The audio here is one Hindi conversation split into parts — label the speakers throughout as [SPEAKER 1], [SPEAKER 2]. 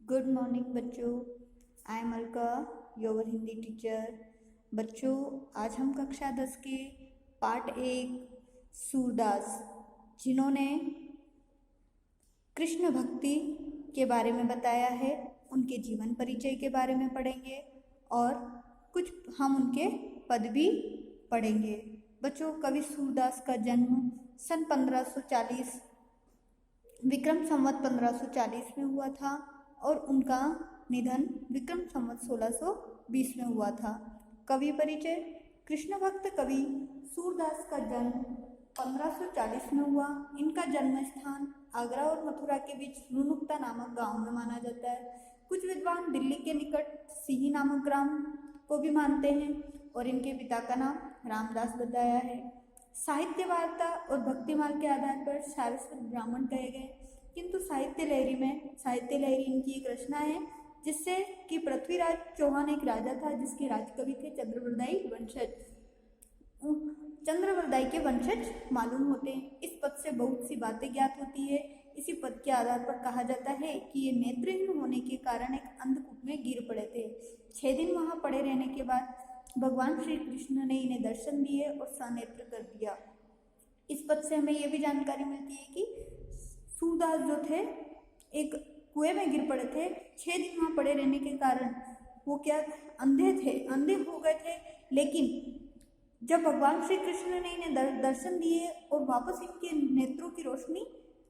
[SPEAKER 1] गुड मॉर्निंग बच्चों। I am Alka, your Hindi teacher. बच्चों, आज हम कक्षा 10 के पार्ट 1 सूरदास, जिन्होंने कृष्ण भक्ति के बारे में बताया है, उनके जीवन परिचय के बारे में पढ़ेंगे और कुछ हम उनके पद भी पढ़ेंगे। बच्चों, कवि सूरदास का जन्म सन 1540 विक्रम संवत 1540 में हुआ था और उनका निधन विक्रम संवत 1620 में हुआ था। कवि परिचय। कृष्ण भक्त कवि सूरदास का जन्म 1540 में हुआ। इनका जन्म स्थान आगरा और मथुरा के बीच रुनुक्ता नामक गांव में माना जाता है। कुछ विद्वान दिल्ली के निकट सिही नामक ग्राम को भी मानते हैं और इनके पिता का नाम रामदास बताया है। साहित्य वार्ता और भक्तिमाल के आधार पर सारस्वत ब्राह्मण कहे गए, किंतु साहित्य लहरी इनकी एक रचना है जिससे कि पृथ्वीराज चौहान एक राजा था जिसके राजकवि थे चंद्रवरदाई के वंशज मालूम होते हैं। इस पद से बहुत सी बातें ज्ञात होती है। इसी पद के आधार पर कहा जाता है कि ये नेत्रहीन होने के कारण एक अंधकूप में गिर पड़े थे। 6 दिन वहां पड़े रहने के बाद भगवान श्री कृष्ण ने इन्हें दर्शन दिए और सनेत्र कर दिया। इस पद से हमें यह भी जानकारी मिलती है कि सूरदास जो थे एक कुएं में गिर पड़े थे। 6 दिन वहां पड़े रहने के कारण वो अंधे हो गए थे। लेकिन जब भगवान श्री कृष्ण ने इन्हें दर्शन दिए और वापस इनके नेत्रों की रोशनी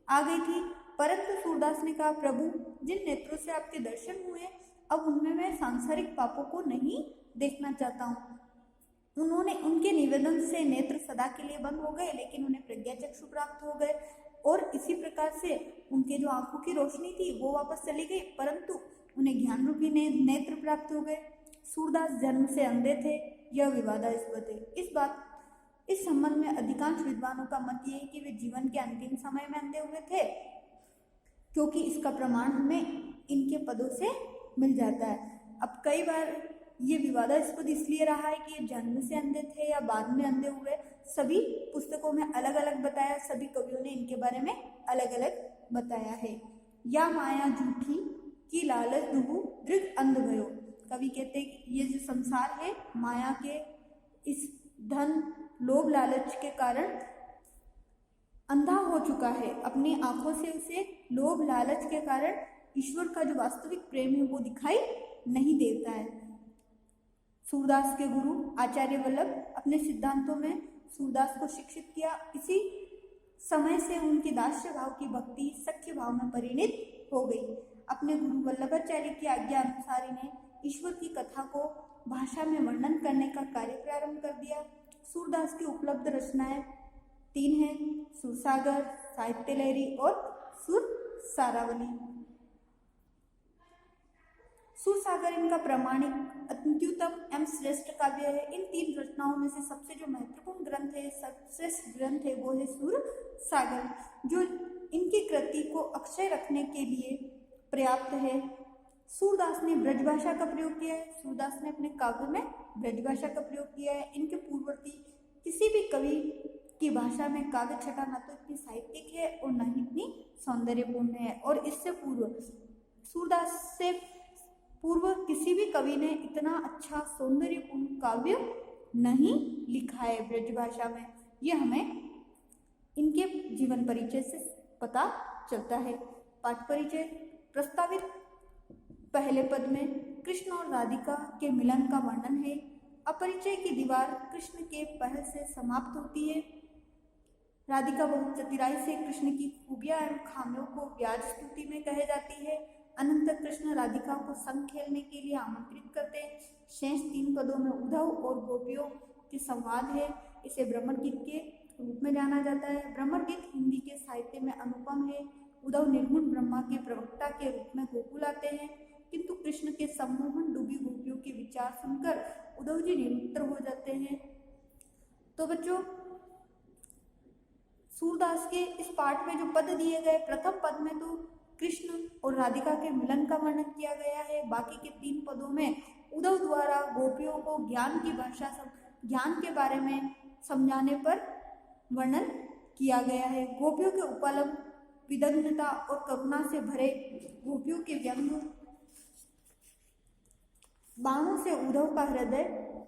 [SPEAKER 1] आ गई थी, परंतु सूरदास ने कहा, प्रभु, जिन नेत्रों से आपके दर्शन हुए अब उनमें मैं सांसारिक पापों को नहीं देखना चाहता हूँ। उनके निवेदन से नेत्र सदा के लिए बंद हो गए, लेकिन उन्हें प्रज्ञा चक्षु प्राप्त हो गए और इसी प्रकार से उनके जो आंखों की रोशनी थी वो वापस चली गई, परंतु उन्हें ज्ञान रूपी नेत्र प्राप्त हो गए। सूरदास जन्म से अंधे थे, यह विवादास्पद है। इस संबंध में अधिकांश विद्वानों का मत ये है कि वे जीवन के अंतिम समय में अंधे हुए थे, क्योंकि इसका प्रमाण हमें इनके पदों से मिल जाता है। अब कई बार ये विवादास्पद इसलिए रहा है कि ये जन्म से अंधे थे या बाद में अंधे हुए। सभी पुस्तकों में अलग अलग बताया, सभी कवियों ने इनके बारे में अलग अलग बताया है। या माया झूठी की लालच दुहु दृढ़ अंध भयो। कवि कहते हैं कि ये जो संसार है माया के इस धन लोभ लालच के कारण अंधा हो चुका है। अपनी आंखों से उसे लोभ लालच के कारण ईश्वर का जो वास्तविक प्रेम है वो दिखाई नहीं देता है। सूरदास के गुरु आचार्य वल्लभ अपने सिद्धांतों में सूरदास को शिक्षित किया। इसी समय से उनकी दास्य भाव की भक्ति सख्य भाव में परिणित हो गई। अपने गुरु वल्लभाचार्य की आज्ञा अनुसार इन्हें ईश्वर की कथा को भाषा में वर्णन करने का कार्य प्रारंभ कर दिया। सूरदास की उपलब्ध रचनाएं 3 हैं, सुरसागर, साहित्य लहरी और सुरसारावली। सुरसागर इनका प्रामाणिक, अत्युत्तम एवं श्रेष्ठ काव्य है। इन 3 रचनाओं में से सबसे जो महत्वपूर्ण ग्रंथ है, सर्वश्रेष्ठ ग्रंथ है, वो है सुरसागर, जो इनकी कृति को अक्षय रखने के लिए पर्याप्त है। सूरदास ने ब्रजभाषा का प्रयोग किया है। सूरदास ने अपने काव्य में ब्रजभाषा का प्रयोग किया है। इनके पूर्ववर्ती किसी भी कवि की भाषा में काव्य छटा न तो इतनी साहित्यिक है और न ही इतनी सौंदर्यपूर्ण है। और इससे पूर्व सूरदास से पूर्व किसी भी कवि ने इतना अच्छा सौंदर्यपूर्ण काव्य नहीं लिखा है ब्रजभाषा में। ये हमें इनके जीवन परिचय से पता चलता है। पाठ परिचय। प्रस्तावित पहले पद में कृष्ण और राधिका के मिलन का वर्णन है। अपरिचय की दीवार कृष्ण के पहल से समाप्त होती है। राधिका बहुत चतुराई से कृष्ण की खूबियां एवं खामियों को व्याज स्तुति में कहे जाती है। अनंतर कृष्ण राधिका को संग खेलने के लिए आमंत्रित करते हैं। शेष 3 पदों में उद्धव और गोपियों के संवाद है। इसे भ्रमर गीत के रूप में जाना जाता है। भ्रमर गीत हिंदी के साहित्य में अनुपम है। उद्धव निर्गुण ब्रह्मा के प्रवक्ता के रूप में गोकुल आते हैं, किंतु कृष्ण के सम्मोहन डूबी गोपियों के विचार सुनकर उद्धव जी निरुत्तर हो जाते हैं। तो बच्चों, सूरदास के इस पाठ में जो पद दिए गए, प्रथम पद में तो कृष्ण और राधिका के मिलन का वर्णन किया गया है। बाकी के 3 पदों में उद्धव द्वारा गोपियों को ज्ञान के बारे में समझाने पर वर्णन किया गया है। गोपियों के उपलब्ध विदग्धता और करुणा से भरे गोपियों के व्यंग बाणों से उद्धव का हृदय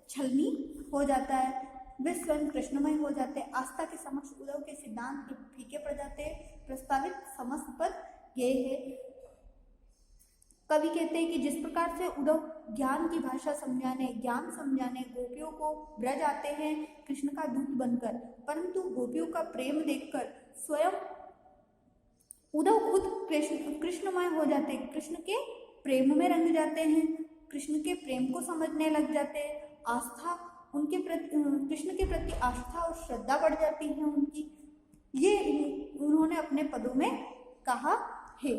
[SPEAKER 1] छलनी हो जाता है, वे स्वयं कृष्णमय हो जाते, आस्था के समक्ष उद्धव के सिद्धांत फीके पड़ जाते। प्रस्तावित समस्त पद ये है। कवि कहते हैं कि जिस प्रकार से उद्धव ज्ञान की भाषा समझाने, ज्ञान समझाने गोपियों को ब्रज आते हैं कृष्ण का दूत बनकर, परंतु गोपियों का प्रेम देखकर स्वयं उद्धव खुद कृष्णमय हो जाते, कृष्ण के प्रेम में रंग जाते हैं, कृष्ण के प्रेम को समझने लग जाते हैं, आस्था उनके प्रति, कृष्ण के प्रति आस्था और श्रद्धा बढ़ जाती है उनकी। ये उन्होंने अपने पदों में कहा है।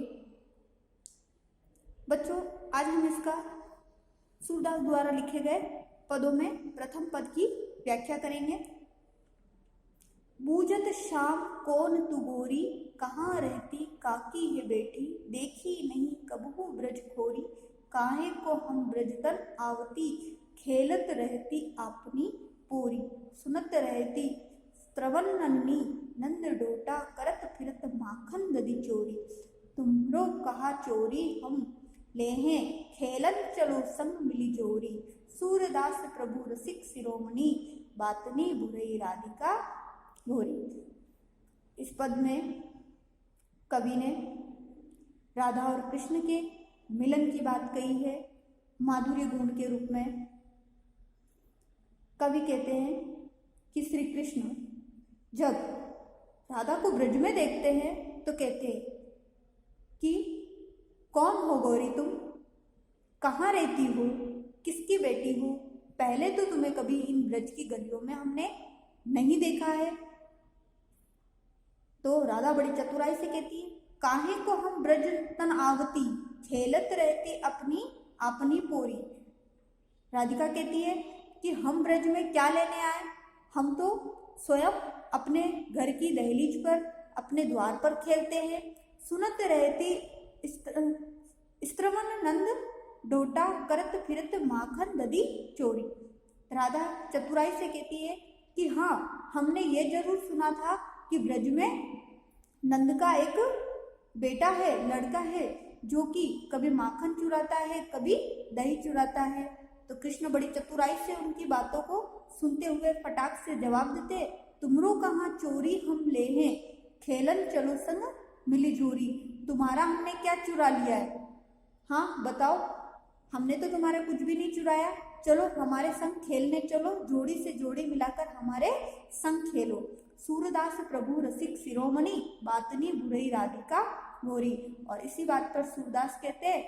[SPEAKER 1] बच्चों, आज हम इसका सूरदास द्वारा लिखे गए पदों में प्रथम पद की व्याख्या करेंगे। बूझत शाम कौन तू गोरी, कहाँ रहती काकी है बेटी, देखी नहीं कबहू ब्रज खोरी, काहे को हम ब्रजतन आवती, खेलत रहती अपनी पूरी, सुनत रहती स्त्रवन नन्नी, नंद डोटा करत फिरत माखन ददी चोरी, तुमरो कहा चोरी हम लेहें, खेलन चलो संग मिली जोरी, सूरदास प्रभु रसिक शिरोमणि, बातनी बुरई राधिका घोरी। इस पद में कवि ने राधा और कृष्ण के मिलन की बात कही है माधुर्य गुण के रूप में। कवि कहते हैं कि श्री कृष्ण जब राधा को ब्रज में देखते हैं तो कहते हैं कि कौन हो गौरी तुम, कहाँ रहती हो, किसकी बेटी हो, पहले तो तुम्हें कभी इन ब्रज की गलियों में हमने नहीं देखा है। तो राधा बड़ी चतुराई से कहती है, काहे को हम ब्रज तन आवती, खेलत रहती अपनी अपनी पोरी। राधिका कहती है कि हम ब्रज में क्या लेने आए, हम तो स्वयं अपने घर की दहलीज पर, अपने द्वार पर खेलते हैं। सुनत रहती स्त्रवन नंद डोटा करत फिरत माखन ददी चोरी। राधा चतुराई से कहती है कि हाँ, हमने ये जरूर सुना था कि ब्रज में नंद का एक बेटा है, लड़का है, जो कि कभी माखन चुराता है, कभी दही चुराता है। तो कृष्ण बड़ी चतुराई से उनकी बातों को सुनते हुए फटाक से जवाब देते, तुमरो कहाँ चोरी हम ले हैं, खेलन चलो संग मिली जोरी। तुम्हारा हमने क्या चुरा लिया है? हाँ बताओ, हमने तो तुम्हारा कुछ भी नहीं चुराया, चलो हमारे संग खेलने चलो, जोड़ी से जोड़ी मिलाकर हमारे संग खेलो। सूरदास प्रभु रसिक शिरोमणि, बातनी बुरई राधिका घोरी। और इसी बात पर सूरदास कहते हैं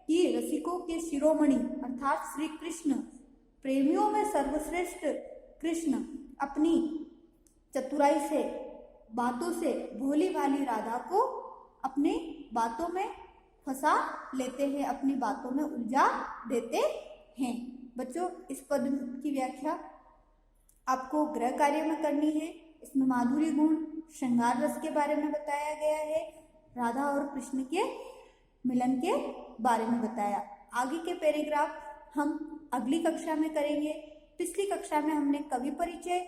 [SPEAKER 1] कि रसिकों के शिरोमणि अर्थात श्री कृष्ण, प्रेमियों में सर्वश्रेष्ठ कृष्ण अपनी चतुराई से, बातों से भोली भाली राधा को अपने बातों में फंसा लेते हैं, अपनी बातों में उलझा देते हैं। बच्चों, इस पद की व्याख्या आपको गृह कार्य में करनी है। इसमें माधुर्य गुण, श्रृंगार रस के बारे में बताया गया है, राधा और कृष्ण के मिलन के बारे में बताया। आगे के पैराग्राफ हम अगली कक्षा में करेंगे। पिछली कक्षा में हमने कवि परिचय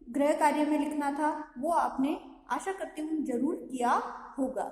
[SPEAKER 1] गृह कार्य में लिखना था, वो आपने आशा करती हूँ जरूर किया होगा।